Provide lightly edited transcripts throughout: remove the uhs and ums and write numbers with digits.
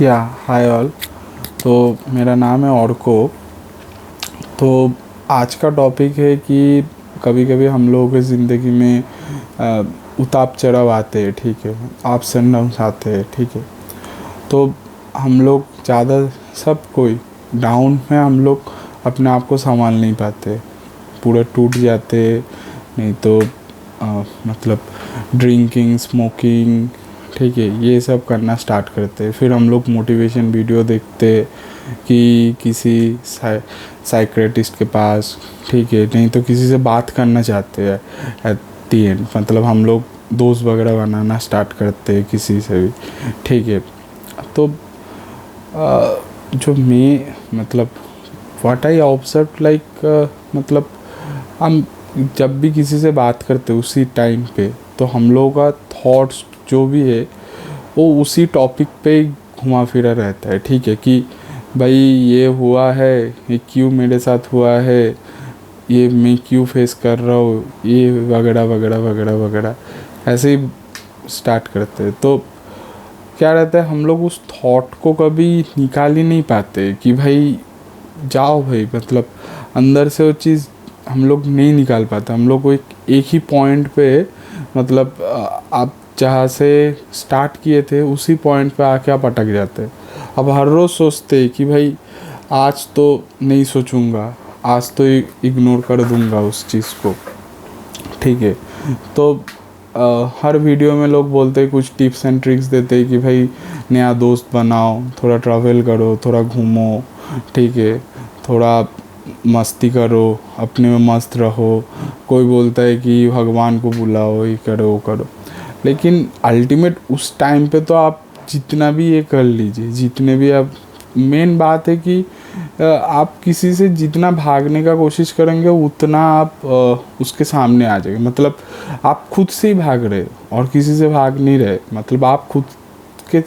या hi all. तो मेरा नाम है ऑर्को। तो आज का टॉपिक है कि कभी कभी हम लोगों की ज़िंदगी में उतार चढ़ाव आते हैं, ठीक है, अप्स एंड डाउन्स आते हैं, ठीक है। तो हम लोग ज़्यादा सब कोई डाउन में हम लोग अपने आप को संभाल नहीं पाते, पूरा टूट जाते। नहीं तो मतलब ड्रिंकिंग, स्मोकिंग, ठीक है, ये सब करना स्टार्ट करते हैं। फिर हम लोग मोटिवेशन वीडियो देखते कि किसी साइकियाट्रिस्ट के पास, ठीक है, नहीं तो किसी से बात करना चाहते हैं एट दी एंड, मतलब हम लोग दोस्त वगैरह बनाना स्टार्ट करते हैं किसी से भी, ठीक है। तो जो मैं मतलब व्हाट आई ऑब्जर्व लाइक मतलब हम जब भी किसी से बात करते उसी टाइम पे, तो हम लोगों का थॉट्स जो भी है वो उसी टॉपिक पे घुमा फिरा रहता है, ठीक है, कि भाई ये हुआ है, ये क्यों मेरे साथ हुआ है, ये मैं क्यों फेस कर रहा हूँ, ये वगैरह वगैरह वगैरह वगैरह ऐसे ही स्टार्ट करते हैं। तो क्या रहता है, हम लोग उस थॉट को कभी निकाल ही नहीं पाते कि भाई जाओ भाई, मतलब अंदर से वो चीज़ हम लोग नहीं निकाल पाते। हम लोग को एक ही पॉइंट पे, मतलब आप जहाँ से स्टार्ट किए थे उसी पॉइंट पे आके आप अटक जाते हैं। अब हर रोज़ सोचते हैं कि भाई आज तो नहीं सोचूंगा, आज तो इग्नोर कर दूंगा उस चीज़ को, ठीक है। तो हर वीडियो में लोग बोलते हैं, कुछ टिप्स एंड ट्रिक्स देते हैं कि भाई नया दोस्त बनाओ, थोड़ा ट्रैवल करो, थोड़ा घूमो, ठीक है, थोड़ा मस्ती करो, अपने में मस्त रहो। कोई बोलता है कि भगवान को बुलाओ, ये करो वो करो। लेकिन अल्टीमेट उस टाइम पे तो आप जितना भी ये कर लीजिए, जितने भी आप, मेन बात है कि आप किसी से जितना भागने का कोशिश करेंगे उतना आप उसके सामने आ जाएंगे। मतलब आप खुद से ही भाग रहे और किसी से भाग नहीं रहे। मतलब आप खुद के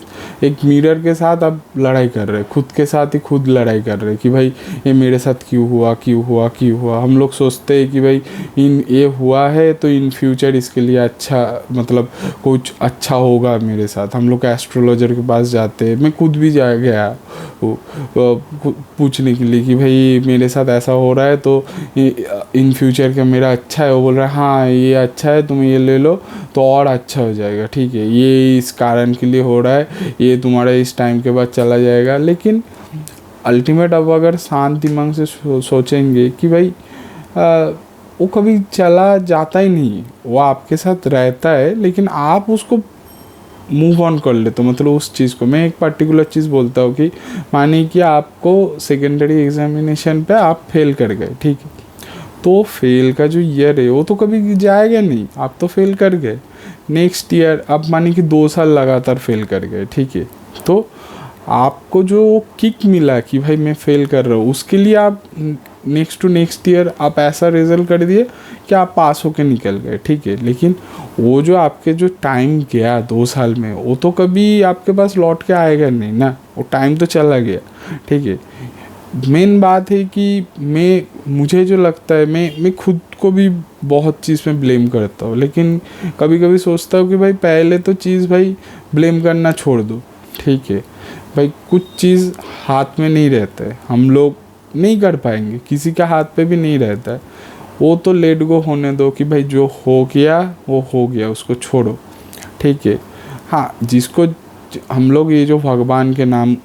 एक मिरर के साथ आप लड़ाई कर रहे, खुद के साथ ही खुद लड़ाई कर रहे कि भाई ये मेरे साथ क्यों हुआ, क्यों हुआ, क्यों हुआ। हम लोग सोचते हैं कि भाई इन ये हुआ है तो इन फ्यूचर इसके लिए अच्छा, मतलब कुछ अच्छा होगा मेरे साथ। हम लोग एस्ट्रोलॉजर के पास जाते हैं, मैं खुद भी जा गया पूछने के लिए कि भाई मेरे साथ ऐसा हो रहा है तो इन फ्यूचर का मेरा अच्छा है। वो बोल रहा है हाँ ये अच्छा है, तुम ये ले लो तो और अच्छा हो जाएगा, ठीक है, ये इस कारण के लिए हो रहा है, ये तुम्हारा इस टाइम के बाद चला जाएगा। लेकिन अल्टीमेट अब अगर शांत दिमाग से सोचेंगे कि भाई वो कभी चला जाता ही नहीं, वो आपके साथ रहता है, लेकिन आप उसको मूव ऑन कर लेते हो। मतलब उस चीज़ को मैं एक पर्टिकुलर चीज़ बोलता हूँ कि मानिए कि आपको सेकेंडरी एग्जामिनेशन पे आप फेल कर गए, ठीक है, तो फेल का जो ईयर है वो तो कभी जाएगा नहीं, आप तो फेल कर गए। नेक्स्ट ईयर आप मानिए कि 2 साल लगातार फेल कर गए, ठीक है, तो आपको जो किक मिला कि भाई मैं फेल कर रहा हूँ, उसके लिए आप नेक्स्ट टू नेक्स्ट ईयर आप ऐसा रिजल्ट कर दिए कि आप पास होके निकल गए, ठीक है। लेकिन वो जो आपके जो टाइम गया 2 साल में, वो तो कभी आपके पास लौट के आएगा नहीं ना, वो टाइम तो चला गया, ठीक है। मेन बात है कि मुझे जो लगता है, मैं खुद को भी बहुत चीज़ में ब्लेम करता हूँ, लेकिन कभी कभी सोचता हूँ कि भाई पहले तो चीज़ भाई ब्लेम करना छोड़ दो, ठीक है। भाई कुछ चीज़ हाथ में नहीं रहता है, हम लोग नहीं कर पाएंगे, किसी का हाथ पे भी नहीं रहता है, वो तो लेट गो होने दो कि भाई जो हो गया वो हो गया, उसको छोड़ो, ठीक है। हाँ, जिसको हम लोग ये जो भगवान के नाम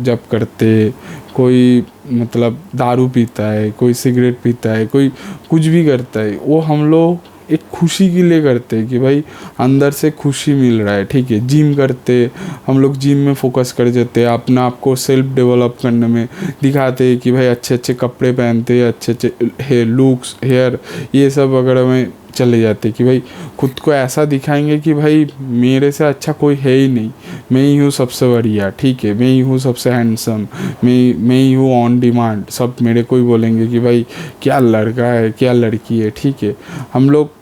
जप करते, कोई मतलब दारू पीता है, कोई सिगरेट पीता है, कोई कुछ भी करता है, वो हम लोग एक खुशी के लिए करते हैं कि भाई अंदर से खुशी मिल रहा है, ठीक है। जिम करते, हम लोग जिम में फोकस कर जाते हैं, अपना आप को सेल्फ डेवलप करने में दिखाते हैं कि भाई अच्छे अच्छे कपड़े पहनते हैं, अच्छे अच्छे लुक्स, हेयर, ये सब वगैरह में चले जाते कि भाई खुद को ऐसा दिखाएंगे कि भाई मेरे से अच्छा कोई है ही नहीं, मैं ही हूँ सबसे बढ़िया, ठीक है, मैं ही हूँ सबसे हैंडसम, मैं ही हूँ ऑन डिमांड, सब मेरे को ही बोलेंगे कि भाई क्या लड़का है, क्या लड़की है, ठीक है। हम लोग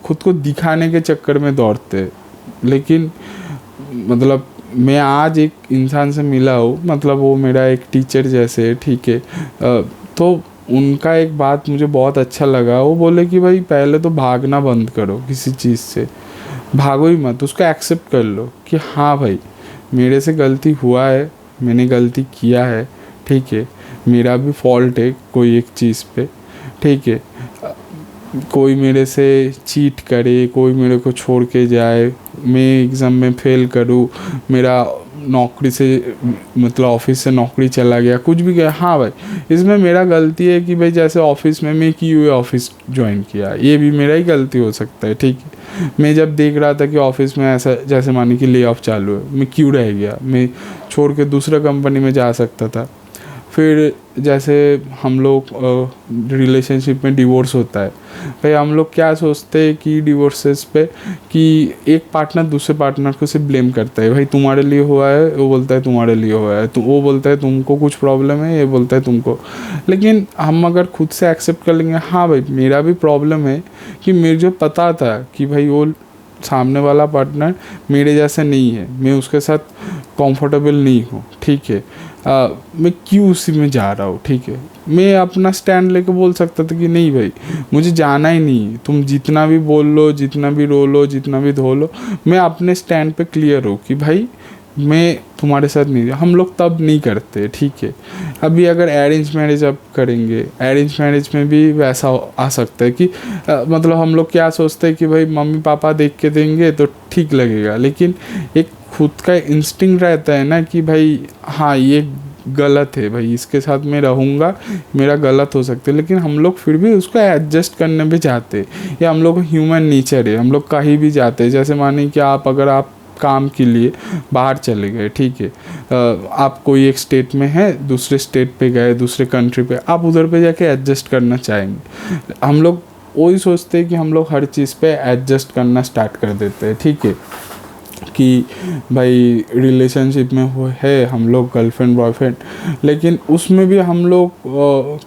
खुद को दिखाने के चक्कर में दौड़ते। लेकिन मतलब मैं आज एक इंसान से मिला हूँ, मतलब वो मेरा एक टीचर जैसे है, ठीक है। तो उनका एक बात मुझे बहुत अच्छा लगा, वो बोले कि भाई पहले तो भागना बंद करो, किसी चीज़ से भागो ही मत, उसको एक्सेप्ट कर लो कि हाँ भाई मेरे से गलती हुआ है, मैंने गलती किया है, ठीक है, मेरा भी फॉल्ट है कोई एक चीज़ पे, ठीक है। कोई मेरे से चीट करे, कोई मेरे को छोड़ के जाए, मैं एग्ज़ाम में फ़ेल करूँ, मेरा नौकरी से मतलब ऑफिस से नौकरी चला गया, कुछ भी गया, हाँ भाई इसमें मेरा गलती है कि भाई जैसे ऑफिस में मैं क्यों ये ऑफिस ज्वाइन किया, ये भी मेरा ही गलती हो सकता है, ठीक है। मैं जब देख रहा था कि ऑफिस में ऐसा जैसे माने कि ले ऑफ चालू है, मैं क्यों रह गया, मैं छोड़ के दूसरा कंपनी में जा सकता था। फिर जैसे हम लोग रिलेशनशिप में डिवोर्स होता है, भाई हम लोग क्या सोचते हैं कि डिवोर्सेस पे कि एक पार्टनर दूसरे पार्टनर को सिर्फ ब्लेम करता है, भाई तुम्हारे लिए हुआ है, वो बोलता है तुम्हारे लिए हुआ है, तो वो बोलता है तुमको कुछ प्रॉब्लम है, ये बोलता है तुमको। लेकिन हम अगर खुद से एक्सेप्ट कर लेंगे, हाँ भाई मेरा भी प्रॉब्लम है, कि मुझे जो पता था कि भाई वो सामने वाला पार्टनर मेरे जैसा नहीं है, मैं उसके साथ कंफर्टेबल नहीं हूँ, ठीक है, मैं क्यों उसी में जा रहा हूँ, ठीक है। मैं अपना स्टैंड लेके बोल सकता था कि नहीं भाई मुझे जाना ही नहीं है, तुम जितना भी बोल लो, जितना भी रो लो, जितना भी धो लो, मैं अपने स्टैंड पे क्लियर हूँ कि भाई मैं तुम्हारे साथ नहीं। हम लोग तब नहीं करते, ठीक है। अभी अगर अरेंज मैरिज अब करेंगे, अरेंज मैरिज में भी वैसा आ सकता है कि मतलब हम लोग क्या सोचते हैं कि भाई मम्मी पापा देख के देंगे तो ठीक लगेगा, लेकिन एक खुद का इंस्टिंक्ट रहता है ना कि भाई हाँ ये गलत है, भाई इसके साथ मैं रहूँगा, मेरा गलत हो सकता है, लेकिन हम लोग फिर भी उसको एडजस्ट करने पे जाते हैं। या हम लोग ह्यूमन नेचर है, हम लोग कहीं भी जाते हैं, जैसे माने कि अगर आप काम के लिए बाहर चले गए, ठीक है, आप कोई एक स्टेट में है, दूसरे स्टेट पे गए, दूसरे कंट्री पे, आप उधर पे जाके एडजस्ट करना चाहेंगे। हम लोग वही सोचते हैं कि हम लोग हर चीज़ पे एडजस्ट करना स्टार्ट कर देते हैं, ठीक है, कि भाई रिलेशनशिप में हो है हम लोग गर्लफ्रेंड बॉयफ्रेंड, लेकिन उसमें भी हम लोग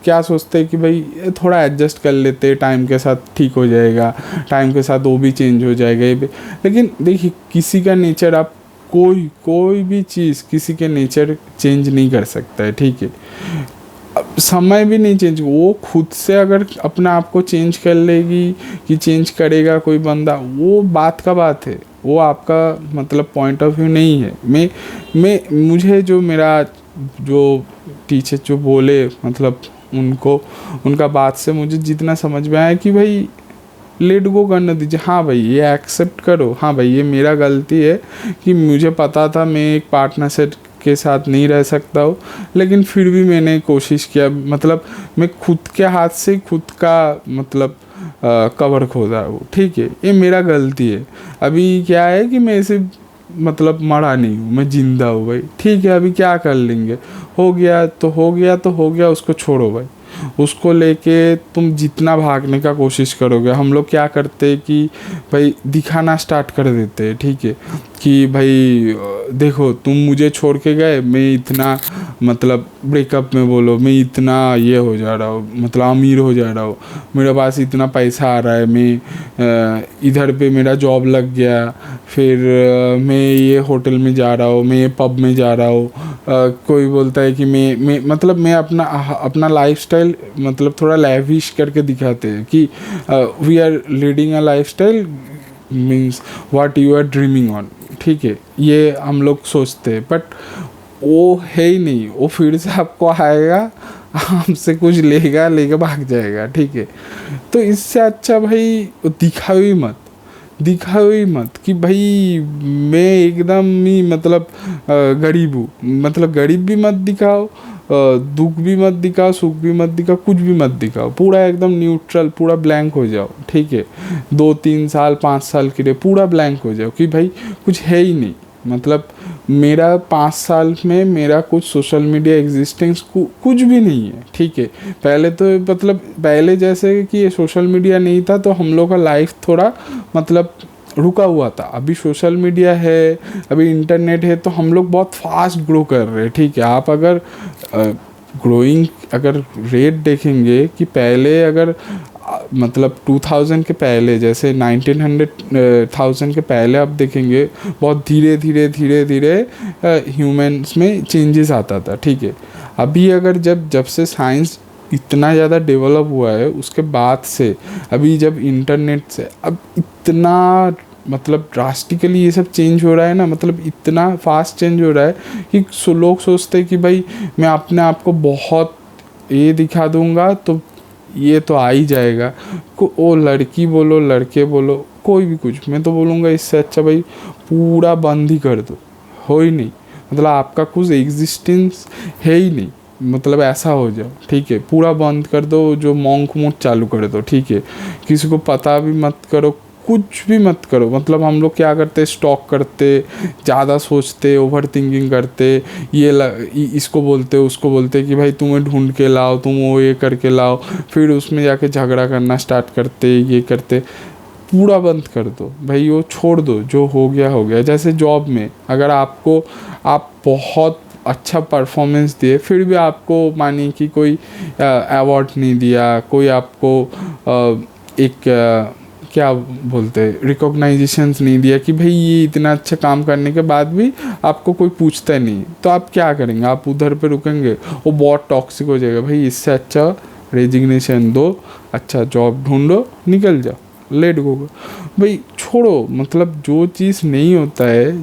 क्या सोचते हैं कि भाई थोड़ा एडजस्ट कर लेते हैं, टाइम के साथ ठीक हो जाएगा, टाइम के साथ वो भी चेंज हो जाएगा, ये भी। लेकिन देखिए किसी का नेचर आप कोई भी चीज़ किसी के नेचर चेंज नहीं कर सकता है, ठीक है। समय भी नहीं चेंज, वो खुद से अगर अपने आप को चेंज कर लेगी कि चेंज करेगा कोई बंदा, वो बात का बात है, वो आपका मतलब पॉइंट ऑफ व्यू नहीं है। मुझे जो मेरा जो टीचर जो बोले मतलब उनका बात से मुझे जितना समझ में आया कि भाई लेट गो करने दीजिए, हाँ भाई ये एक्सेप्ट करो, हाँ भाई ये मेरा गलती है कि मुझे पता था मैं एक पार्टनर से के साथ नहीं रह सकता हूँ, लेकिन फिर भी मैंने कोशिश किया, मतलब मैं खुद के हाथ से खुद का मतलब कवर खोदा हूँ, ठीक है, ये मेरा गलती है। अभी क्या है कि मैं ऐसे मतलब मरा नहीं हूँ, मैं जिंदा हूँ भाई, ठीक है, अभी क्या कर लेंगे, हो गया तो हो गया तो हो गया, उसको छोड़ो भाई, उसको लेके तुम जितना भागने का कोशिश करोगे। हम लोग क्या करते हैं कि भाई दिखाना स्टार्ट कर देते हैं, ठीक है, कि भाई देखो तुम मुझे छोड़ के गए, मैं इतना मतलब ब्रेकअप में बोलो मैं इतना ये हो जा रहा हूँ, मतलब अमीर हो जा रहा हूँ, मेरे पास इतना पैसा आ रहा है, मैं इधर पे मेरा जॉब लग गया, फिर मैं ये होटल में जा रहा हूँ, मैं ये पब में जा रहा हूँ। कोई बोलता है कि मैं मतलब मैं अपना लाइफस्टाइल मतलब थोड़ा लैविश करके दिखाते हैं कि we are leading a lifestyle means what you are dreaming on, ठीक है, ये हम लोग सोचते हैं, बट वो है ही नहीं, वो फिर से आपको आएगा, हमसे कुछ लेके भाग जाएगा, ठीक है। तो इससे अच्छा भाई दिखाओ ही मत कि भाई मैं एकदम ही मतलब गरीब हूँ, मतलब गरीब भी मत दिखाओ, दुख भी मत दिखाओ, सुख भी मत दिखाओ, कुछ भी मत दिखाओ, पूरा एकदम न्यूट्रल, पूरा ब्लैंक हो जाओ, ठीक है। 2-3 साल 5 साल के लिए पूरा ब्लैंक हो जाओ कि भाई कुछ है ही नहीं, मतलब मेरा 5 साल में मेरा कुछ सोशल मीडिया एग्जिस्टेंस कुछ भी नहीं है, ठीक है। पहले तो मतलब पहले जैसे कि ये सोशल मीडिया नहीं था तो हम लोग का लाइफ थोड़ा मतलब रुका हुआ था, अभी सोशल मीडिया है, अभी इंटरनेट है, तो हम लोग बहुत फास्ट ग्रो कर रहे हैं, ठीक है। आप अगर ग्रोइंग अगर रेट देखेंगे कि पहले अगर मतलब 2000 के पहले जैसे 1900 के पहले आप देखेंगे बहुत धीरे धीरे ह्यूमंस में चेंजेस आता था, ठीक है। अभी अगर जब से साइंस इतना ज़्यादा डेवलप हुआ है उसके बाद से अभी जब इंटरनेट से अब इतना मतलब ड्रास्टिकली ये सब चेंज हो रहा है ना, मतलब इतना फास्ट चेंज हो रहा है कि लोग सोचते हैं कि भाई मैं अपने आप को बहुत ये दिखा दूंगा तो ये तो आ ही जाएगा। वो लड़की बोलो लड़के बोलो कोई भी कुछ, मैं तो बोलूँगा इससे अच्छा भाई पूरा बंद ही कर दो, हो ही नहीं, मतलब आपका कुछ एग्जिस्टेंस है ही नहीं, मतलब ऐसा हो जाओ, ठीक है, पूरा बंद कर दो, जो मॉन्क मोड चालू कर दो, ठीक है, किसी को पता भी मत करो, कुछ भी मत करो। मतलब हम लोग क्या करते, स्टॉक करते, ज़्यादा सोचते, ओवर थिंकिंग करते, इसको बोलते उसको बोलते कि भाई तुम्हें ढूंढ के लाओ, तुम वो ये करके लाओ, फिर उसमें जाके झगड़ा करना स्टार्ट करते, ये करते। पूरा बंद कर दो भाई, वो छोड़ दो, जो हो गया हो गया। जैसे जॉब में अगर आप बहुत अच्छा परफॉर्मेंस दिए फिर भी आपको मानिए कि कोई अवार्ड नहीं दिया, कोई आपको एक क्या बोलते रिकॉग्नाइजेशंस नहीं दिया कि भाई ये इतना अच्छा काम करने के बाद भी आपको कोई पूछता नहीं, तो आप क्या करेंगे, आप उधर पे रुकेंगे, वो बहुत टॉक्सिक हो जाएगा। भाई इससे अच्छा रेजिग्नेशन दो, अच्छा जॉब ढूंढो, निकल जाओ, लेट गो भाई, छोड़ो। मतलब जो चीज़ नहीं होता है,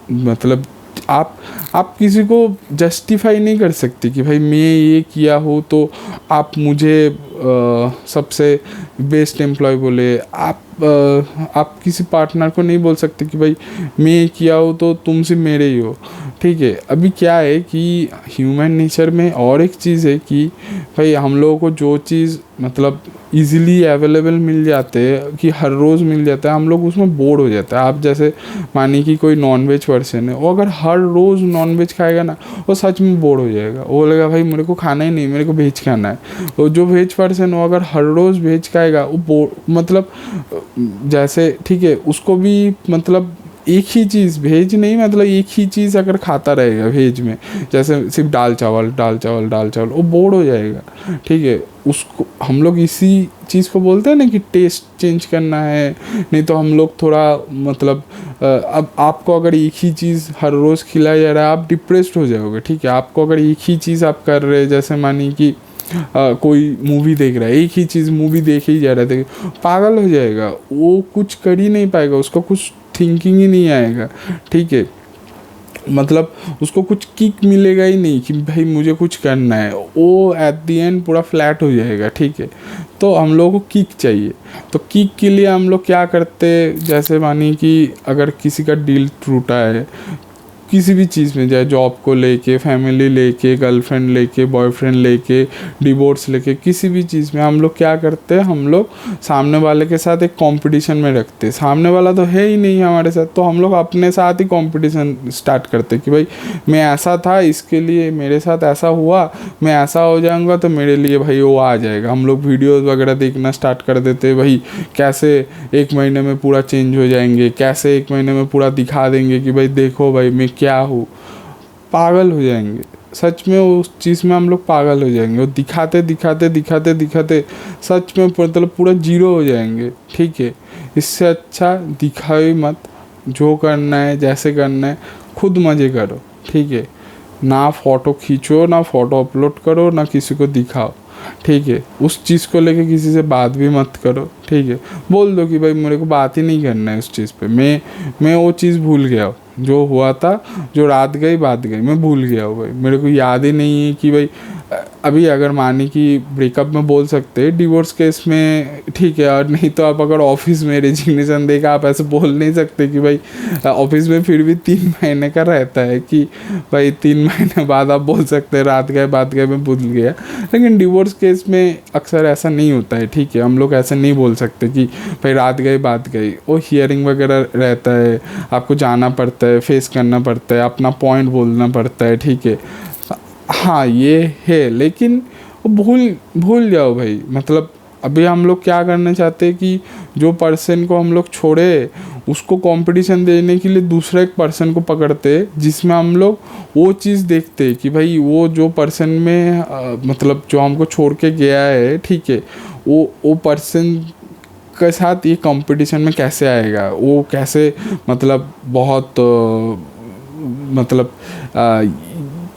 मतलब आप किसी को जस्टिफाई नहीं कर सकते कि भाई मैं ये किया हूँ तो आप मुझे सबसे बेस्ट एम्प्लॉय बोले। आप किसी पार्टनर को नहीं बोल सकते कि भाई मैं ये किया हूँ तो तुम सिर्फ मेरे ही हो, ठीक है। अभी क्या है कि ह्यूमन नेचर में और एक चीज़ है कि भाई हम लोगों को जो चीज़ मतलब इजीली अवेलेबल मिल जाते हैं, कि हर रोज़ मिल जाता है, हम लोग उसमें बोर हो जाता है। आप जैसे मानिए कि कोई नॉनवेज पर्सन है, वो अगर हर रोज़ नॉनवेज खाएगा ना, वो सच में बोर हो जाएगा, वो बोलेगा भाई मेरे को खाना ही नहीं, मेरे को वेज खाना है। तो जो वेज पर्सन हो अगर हर रोज़ वेज खाएगा, वो मतलब जैसे ठीक है, उसको भी मतलब एक ही चीज़ वेज नहीं, मतलब एक ही चीज़ अगर खाता रहेगा वेज में, जैसे सिर्फ दाल चावल दाल चावल दाल चावल, वो बोर हो जाएगा, ठीक है। उसको हम लोग इसी चीज़ को बोलते हैं ना कि टेस्ट चेंज करना है। नहीं तो हम लोग थोड़ा मतलब अब आपको अगर एक ही चीज़ हर रोज़ खिलाया जा रहा है, आप डिप्रेस्ड हो जाओगे, ठीक है। आपको अगर एक ही चीज़ आप कर रहे हैं, जैसे मानिए कि कोई मूवी देख रहा है, एक ही चीज़ मूवी देखे ही जा रहा है, पागल हो जाएगा, वो कुछ कर ही नहीं पाएगा, उसको कुछ थिंकिंग ही नहीं आएगा, ठीक है। मतलब उसको कुछ किक मिलेगा ही नहीं कि भाई मुझे कुछ करना है, वो एट दी एंड पूरा फ्लैट हो जाएगा, ठीक है। तो हम लोगों को किक चाहिए, तो किक के लिए हम लोग क्या करते, जैसे मानिए कि अगर किसी का डील टूटा है किसी भी चीज़ में, चाहे जॉब को लेके, फैमिली लेके, गर्लफ्रेंड लेके, बॉयफ्रेंड लेके, डिवोर्स लेके, किसी भी चीज़ में हम लोग क्या करते हैं, हम लोग सामने वाले के साथ एक कंपटीशन में रखते हैं। सामने वाला तो है ही नहीं हमारे साथ, तो हम लोग अपने साथ ही कंपटीशन स्टार्ट करते कि भाई मैं ऐसा था, इसके लिए मेरे साथ ऐसा हुआ, मैं ऐसा हो जाऊँगा तो मेरे लिए भाई वो आ जाएगा। हम लोग वीडियोज़ वगैरह देखना स्टार्ट कर देते भाई, कैसे 1 महीने में पूरा चेंज हो जाएंगे, कैसे 1 महीने में पूरा दिखा देंगे कि भाई देखो भाई मैं क्या हूँ। पागल हो जाएंगे सच में, उस चीज़ में हम लोग पागल हो जाएंगे, और दिखाते दिखाते दिखाते दिखाते सच में मतलब पूरा जीरो हो जाएंगे, ठीक है। इससे अच्छा दिखाओ ही मत, जो करना है जैसे करना है खुद मज़े करो, ठीक है। ना फ़ोटो खींचो, ना फ़ोटो अपलोड करो, ना किसी को दिखाओ, ठीक है। उस चीज़ को लेके किसी से बात भी मत करो, ठीक है। बोल दो कि भाई मेरे को बात ही नहीं करना है उस चीज़ पे, मैं वो चीज़ भूल गया हूँ, जो हुआ था, जो रात गई बात गई, मैं भूल गया हूँ भाई, मेरे को याद ही नहीं है कि भाई अभी अगर माने कि ब्रेकअप में बोल सकते हैं, डिवोर्स केस में ठीक है। और नहीं तो आप अगर ऑफिस में रेजिग्नेशन देगा, आप ऐसे बोल नहीं सकते कि भाई ऑफिस में फिर भी 3 महीने का रहता है कि भाई 3 महीने बाद आप बोल सकते हैं रात गए बात गए मैं भूल गया। लेकिन डिवोर्स केस में अक्सर ऐसा नहीं होता है, ठीक है। हम लोग ऐसा नहीं बोल सकते कि भाई रात गई बात गई, वो हियरिंग वगैरह रहता है, आपको जाना पड़ता है, फेस करना पड़ता है, अपना पॉइंट बोलना पड़ता है, ठीक है। हाँ ये है, लेकिन वो भूल जाओ भाई। मतलब अभी हम लोग क्या करना चाहते हैं कि जो पर्सन को हम लोग छोड़े उसको कंपटीशन देने के लिए दूसरा एक पर्सन को पकड़ते, जिसमें हम लोग वो चीज़ देखते कि भाई वो जो पर्सन में मतलब जो हमको छोड़ के गया है, ठीक है, वो पर्सन के साथ ये कंपटीशन में कैसे आएगा, वो कैसे मतलब बहुत मतलब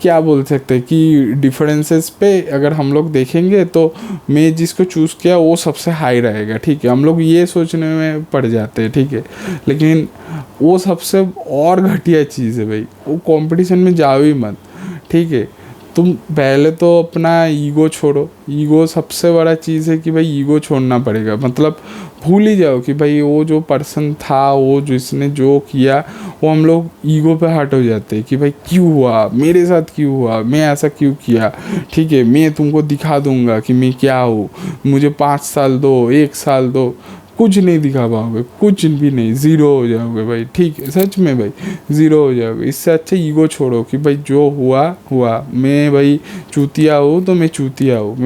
क्या बोल सकते हैं कि डिफरेंसेस पे अगर हम लोग देखेंगे तो मैं जिसको चूज़ किया वो सबसे हाई रहेगा, ठीक है। हम लोग ये सोचने में पड़ जाते हैं, ठीक है, लेकिन वो सबसे और घटिया चीज़ है भाई। वो कंपटीशन में जाओ ही मत, ठीक है। तुम पहले तो अपना ईगो छोड़ो। ईगो सबसे बड़ा चीज़ है कि भाई ईगो छोड़ना पड़ेगा। मतलब भूल ही जाओ कि भाई वो जो पर्सन था, वो जिसने जो किया, वो हम लोग ईगो पे हट हो जाते हैं कि भाई क्यों हुआ, मेरे साथ क्यों हुआ, मैं ऐसा क्यों किया, ठीक है, मैं तुमको दिखा दूंगा कि मैं क्या हूँ, मुझे 5 साल दो, 1 साल दो। कुछ नहीं दिखा पाओगे, कुछ भी नहीं, ज़ीरो हो जाओगे भाई, ठीक है, सच में भाई ज़ीरो हो जाओगे। इससे अच्छा ईगो छोड़ो कि भाई जो हुआ हुआ, मैं भाई चूतिया हूँ तो मैं चूतिया हूँ,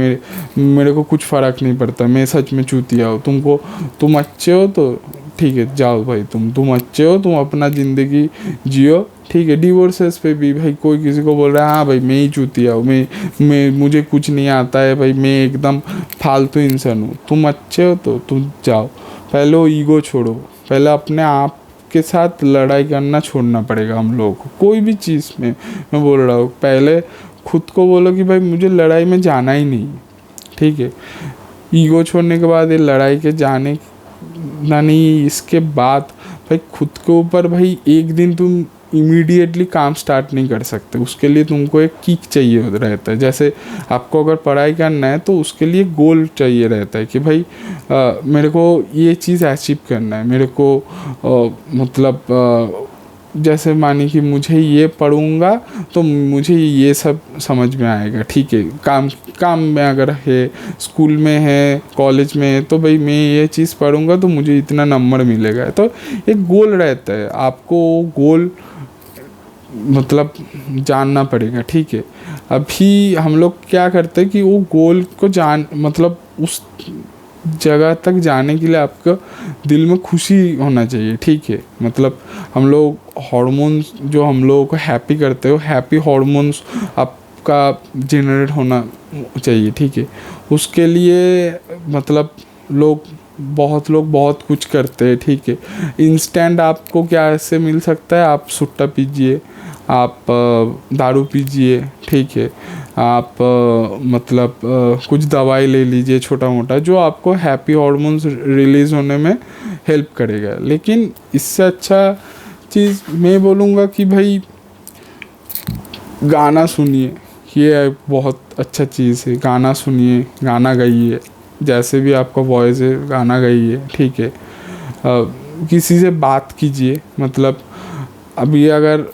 मेरे को कुछ फ़र्क नहीं पड़ता, मैं सच में चूतिया हूँ। तुम अच्छे हो तो ठीक है, जाओ भाई, तुम अच्छे हो, तुम अपना ज़िंदगी जियो, ठीक है। डिवोर्सेस पे भी भाई कोई किसी को बोल रहा है हाँ भाई मैं ही चूतिया हूँ, मैं मुझे कुछ नहीं आता है भाई, मैं एकदम फालतू इंसान हूँ, तुम अच्छे हो तो तुम जाओ। पहले वो ईगो छोड़ो, पहले अपने आप के साथ लड़ाई करना छोड़ना पड़ेगा हम लोगों को। कोई भी चीज़ में मैं बोल रहा हूँ, पहले खुद को बोलो कि भाई मुझे लड़ाई में जाना ही नहीं, ठीक है। ईगो छोड़ने के बाद ये लड़ाई के जाने ना नहीं, इसके बाद भाई खुद के ऊपर भाई एक दिन तुम इमीडिएटली काम स्टार्ट नहीं कर सकते। उसके लिए तुमको एक किक चाहिए रहता है। जैसे आपको अगर पढ़ाई करना है तो उसके लिए गोल चाहिए रहता है कि भाई मेरे को ये चीज़ अचीव करना है, मेरे को मतलब जैसे मानी कि मुझे ये पढ़ूंगा तो मुझे ये सब समझ में आएगा, ठीक है। काम में अगर है, स्कूल में है, कॉलेज में है, तो भाई मैं ये चीज़ पढ़ूंगा तो मुझे इतना नंबर मिलेगा। तो एक गोल रहता है, आपको गोल मतलब जानना पड़ेगा, ठीक है। अभी हम लोग क्या करते हैं कि वो गोल को मतलब उस जगह तक जाने के लिए आपका दिल में खुशी होना चाहिए, ठीक है। मतलब हम लोग हार्मोन्स जो हम लोगों को हैप्पी करते हो, हैप्पी हार्मोन्स आपका जनरेट होना चाहिए, ठीक है। उसके लिए मतलब बहुत लोग बहुत कुछ करते हैं, ठीक है। इंस्टेंट आपको क्या ऐसे मिल सकता है, आप सुट्टा पीजिए, आप दारू पीजिए, ठीक है, आप मतलब कुछ दवाई ले लीजिए छोटा मोटा, जो आपको हैप्पी हार्मोन्स रिलीज़ होने में हेल्प करेगा। लेकिन इससे अच्छा चीज़ मैं बोलूँगा कि भाई गाना सुनिए, ये बहुत अच्छा चीज़ है। गाना सुनिए, गाना गाइए, जैसे भी आपका वॉइस है गाना गाइए, ठीक है। किसी से बात कीजिए। मतलब अभी अगर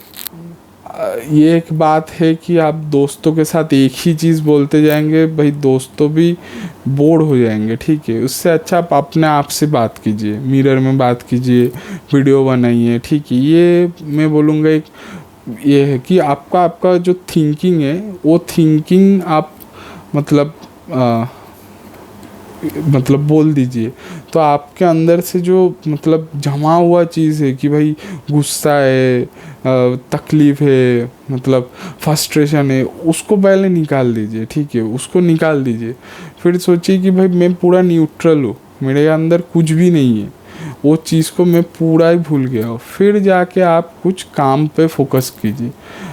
ये एक बात है कि आप दोस्तों के साथ एक ही चीज़ बोलते जाएंगे, भाई दोस्तों भी बोर हो जाएंगे, ठीक है। उससे अच्छा आप अपने आप से बात कीजिए, मिरर में बात कीजिए, वीडियो बनाइए, ठीक है। ये मैं बोलूँगा एक ये है कि आपका जो थिंकिंग है, वो थिंकिंग आप मतलब बोल दीजिए, तो आपके अंदर से जो मतलब जमा हुआ चीज़ है कि भाई गुस्सा है, तकलीफ़ है, मतलब फ्रस्ट्रेशन है, उसको पहले निकाल दीजिए, ठीक है। उसको निकाल दीजिए, फिर सोचिए कि भाई मैं पूरा न्यूट्रल हूँ, मेरे अंदर कुछ भी नहीं है, वो चीज़ को मैं पूरा ही भूल गया हूँ। फिर जाके आप कुछ काम पे फोकस कीजिए।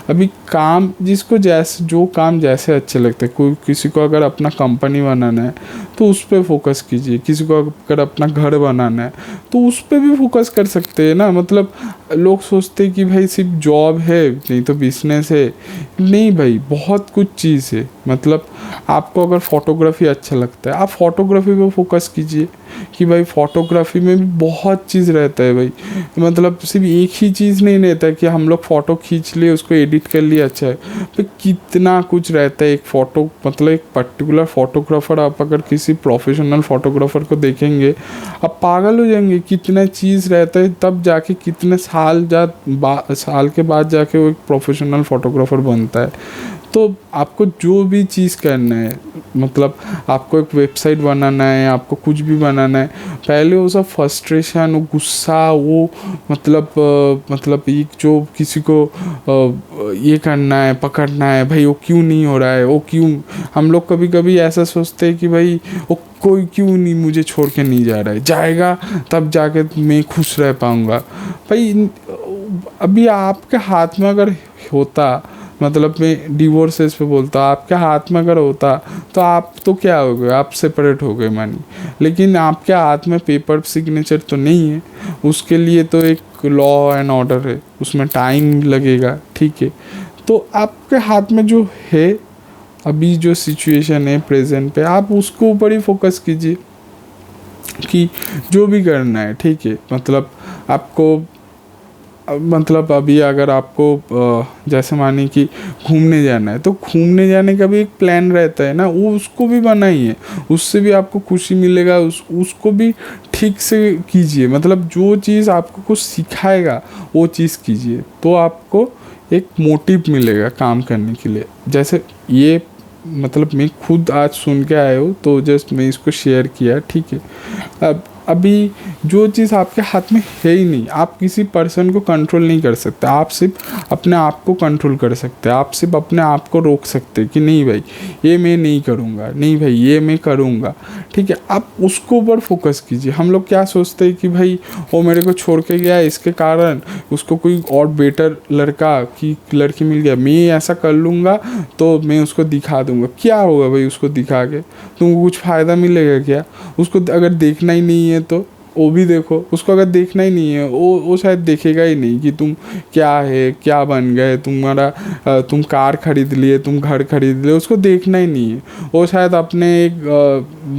अभी काम जिसको जैसे जो काम जैसे अच्छे लगते हैं, कोई किसी को अगर अपना कंपनी बनाना है तो उस पर फोकस कीजिए, किसी को अगर अपना घर बनाना है तो उस पर भी फोकस कर सकते हैं ना। मतलब लोग सोचते हैं कि भाई सिर्फ जॉब है, नहीं तो बिजनेस है, नहीं भाई बहुत कुछ चीज़ है। मतलब आपको अगर फोटोग्राफी अच्छा लगता है, आप फोटोग्राफी पे फोकस कीजिए कि भाई फोटोग्राफी में भी बहुत चीज़ रहता है भाई। मतलब सिर्फ एक ही चीज़ नहीं रहता है कि हम लोग फ़ोटो खींच लिए, उसको एडिट कर लिया, अच्छा है भाई, कितना कुछ रहता है एक फ़ोटो। मतलब एक पर्टिकुलर फोटोग्राफ़र, आप अगर किसी प्रोफेशनल फोटोग्राफ़र को देखेंगे आप पागल हो जाएंगे, कितना चीज़ रहता है, तब जाके कितने साल के बाद जाके वो एक प्रोफेशनल फोटोग्राफ़र बनता है। तो आपको जो भी चीज़ करना है, मतलब आपको एक वेबसाइट बनाना है, आपको कुछ भी बनाना है, पहले वो सब फ्रस्ट्रेशन, वो गुस्सा, वो मतलब एक जो किसी को ये करना है, पकड़ना है, भाई वो क्यों नहीं हो रहा है, वो क्यों, हम लोग कभी कभी ऐसा सोचते हैं कि भाई वो कोई क्यों नहीं मुझे छोड़ के नहीं जा रहा है, जाएगा तब जाके मैं खुश रह पाऊँगा। भाई अभी आपके हाथ में अगर होता मतलब मैं डिवोर्सेस पे बोलता हूँ, आपके हाथ में अगर होता तो आप तो क्या हो गए, आप सेपरेट हो गए मानी, लेकिन आपके हाथ में पेपर सिग्नेचर तो नहीं है, उसके लिए तो एक लॉ एंड ऑर्डर है, उसमें टाइम लगेगा, ठीक है। तो आपके हाथ में जो है अभी जो सिचुएशन है प्रेजेंट पे, आप उसको ऊपर ही फोकस कीजिए कि जो भी करना है, ठीक है। मतलब आपको मतलब अभी अगर आपको जैसे माने कि घूमने जाना है, तो घूमने जाने का भी एक प्लान रहता है ना, वो उसको भी बनाइए, उससे भी आपको खुशी मिलेगा, उसको भी ठीक से कीजिए। मतलब जो चीज़ आपको कुछ सिखाएगा वो चीज़ कीजिए, तो आपको एक मोटिव मिलेगा काम करने के लिए। जैसे ये मतलब मैं खुद आज सुन के आया हूँ, तो जस्ट मैं इसको शेयर किया, ठीक है। अब अभी जो चीज़ आपके हाथ में है ही नहीं, आप किसी पर्सन को कंट्रोल नहीं कर सकते, आप सिर्फ अपने आप को कंट्रोल कर सकते हैं, आप सिर्फ अपने आप को रोक सकते हैं कि नहीं भाई ये मैं नहीं करूँगा, नहीं भाई ये मैं करूँगा, ठीक है। आप उसको ऊपर फोकस कीजिए। हम लोग क्या सोचते हैं कि भाई वो मेरे को छोड़ के गया, इसके कारण उसको कोई और बेटर लड़का की लड़की मिल गया, मैं ऐसा कर लूँगा तो मैं उसको दिखा दूँगा। क्या होगा भाई उसको दिखा के, तुमको कुछ फ़ायदा मिलेगा क्या? उसको अगर देखना ही नहीं है तो वो भी देखो, उसको अगर देखना ही नहीं है वो शायद देखेगा ही नहीं कि तुम क्या है, क्या बन गए, तुम कार खरीद लिए, तुम घर खरीद लिए, उसको देखना ही नहीं है। वो शायद अपने एक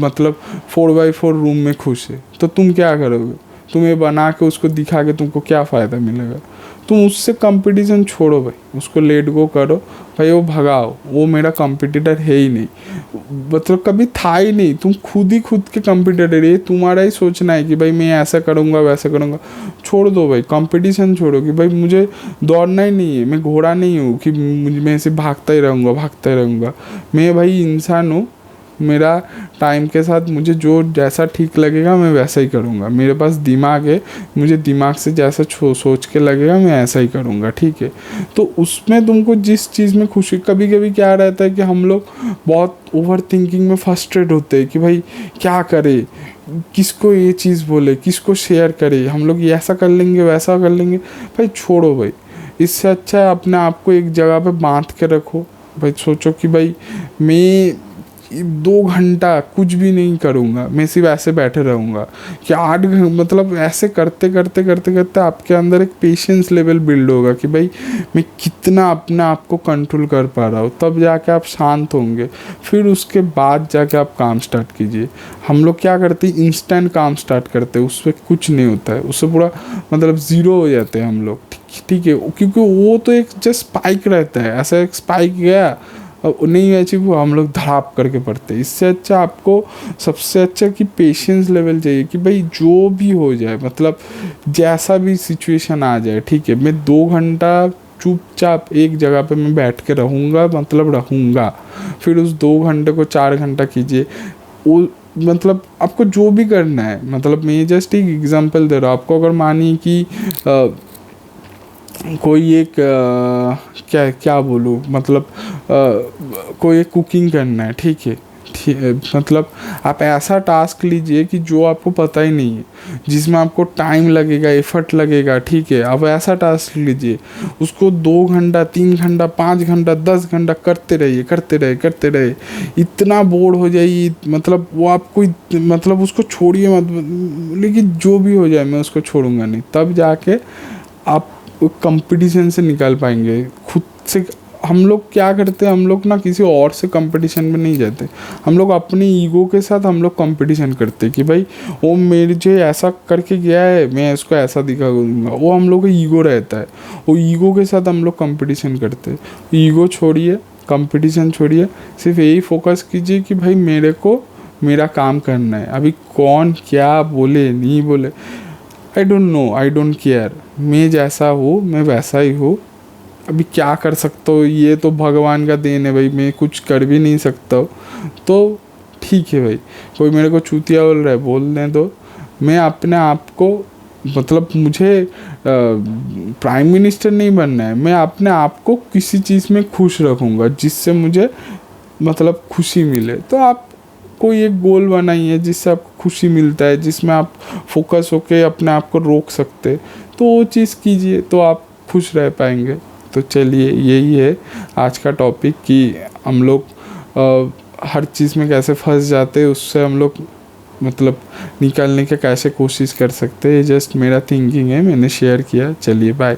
मतलब 4x4 रूम में खुश है। तो तुम क्या करोगे? तुम्हें बना के उसको दिखा के तुमको क्या फ़ायदा मिलेगा? तुम उससे कंपटीशन छोड़ो भाई, उसको लेट गो करो भाई, वो भगाओ, वो मेरा कंपटीटर है ही नहीं, मतलब कभी था ही नहीं। तुम खुद के कंपटीटर है, तुम्हारा ही सोचना है कि भाई मैं ऐसा करूँगा वैसा करूँगा। छोड़ दो भाई कंपटीशन, छोड़ो कि भाई मुझे दौड़ना ही नहीं है, मैं घोड़ा नहीं हूँ कि मैं सिर्फ भागता ही रहूँगा। मैं भाई इंसान हूँ, मेरा टाइम के साथ मुझे जो जैसा ठीक लगेगा मैं वैसा ही करूँगा। मेरे पास दिमाग है, मुझे दिमाग से जैसा सोच के लगेगा मैं ऐसा ही करूँगा, ठीक है। तो उसमें तुमको जिस चीज़ में खुशी, कभी कभी क्या रहता है कि हम लोग बहुत ओवर थिंकिंग में फ्रस्ट्रेट होते हैं कि भाई क्या करे, किसको ये चीज़ बोले, किसको शेयर करे, हम लोग ये ऐसा कर लेंगे वैसा कर लेंगे। भाई छोड़ो भाई, इससे अच्छा है अपने आप को एक जगह पे बांध के रखो। भाई सोचो कि भाई मैं 2 घंटा कुछ भी नहीं करूँगा, मैं सिर्फ ऐसे बैठे रहूँगा कि 8 घंटे, मतलब ऐसे करते करते आपके अंदर एक पेशेंस लेवल बिल्ड होगा कि भाई मैं कितना अपने आप को कंट्रोल कर पा रहा हूँ। तब जाके आप शांत होंगे, फिर उसके बाद जाके आप काम स्टार्ट कीजिए। हम लोग क्या करते हैं, इंस्टेंट काम स्टार्ट करते हैं, उससे कुछ नहीं होता है, उससे पूरा मतलब ज़ीरो हो जाते हैं हम लोग, ठीक है। क्योंकि वो तो एक जस्ट स्पाइक रहता है, ऐसा एक स्पाइक गया नहीं अचीव हुआ, हम लोग धड़ाप करके पढ़ते हैं। इससे अच्छा आपको सबसे अच्छा कि पेशेंस लेवल चाहिए कि भाई जो भी हो जाए, मतलब जैसा भी सिचुएशन आ जाए, ठीक है, मैं 2 घंटा चुपचाप एक जगह पे मैं बैठ के रहूँगा, मतलब रहूँगा। फिर उस 2 घंटे को 4 घंटा कीजिए। वो मतलब आपको जो भी करना है, मतलब मैं जस्ट एक एग्जांपल दे रहा हूँ आपको। अगर मानिए कि कोई एक क्या बोलूँ, मतलब कोई एक कुकिंग करना है, ठीक है, मतलब आप ऐसा टास्क लीजिए कि जो आपको पता ही नहीं है, जिसमें आपको टाइम लगेगा, एफर्ट लगेगा, ठीक है। अब ऐसा टास्क लीजिए, उसको 2 घंटा 3 घंटा 5 घंटा 10 घंटा करते रहिए, इतना बोर हो जाइए, मतलब वो आपको मतलब उसको छोड़िए मत, लेकिन जो भी हो जाए मैं उसको छोड़ूंगा नहीं। तब जाके आप कंपटीशन से निकाल पाएंगे खुद से। हम लोग क्या करते हैं, हम लोग ना किसी और से कंपटीशन में नहीं जाते, हम लोग अपने ईगो के साथ हम लोग कंपटीशन करते हैं कि भाई वो मेरे जो ऐसा करके गया है मैं इसको ऐसा दिखा दूंगा। वो हम लोग का ईगो रहता है, वो ईगो के साथ हम लोग कंपटीशन करते हैं। ईगो छोड़िए, कंपटीशन छोड़िए, सिर्फ यही फोकस कीजिए कि भाई मेरे को मेरा काम करना है। अभी कौन क्या बोले नहीं बोले, I don't know, I don't care, मैं जैसा हूँ मैं वैसा ही हूँ। अभी क्या कर सकता हूँ, ये तो भगवान का देन है भाई, मैं कुछ कर भी नहीं सकता हूँ। तो ठीक है भाई, कोई मेरे को चूतिया बोल रहा है बोलने दो। मैं अपने आप को, मतलब मुझे प्राइम मिनिस्टर नहीं बनना है, मैं अपने आप को किसी चीज़ में खुश रखूँगा जिससे मुझे मतलब खुशी मिले। तो आप कोई एक गोल बनाइए जिससे आपको खुशी मिलता है, जिसमें आप फोकस होके अपने आप को रोक सकते, तो वो चीज़ कीजिए, तो आप खुश रह पाएंगे। तो चलिए यही है आज का टॉपिक कि हम लोग हर चीज़ में कैसे फंस जाते हैं, उससे हम लोग मतलब निकलने की कैसे कोशिश कर सकते हैं। ये जस्ट मेरा थिंकिंग है, मैंने शेयर किया। चलिए बाय।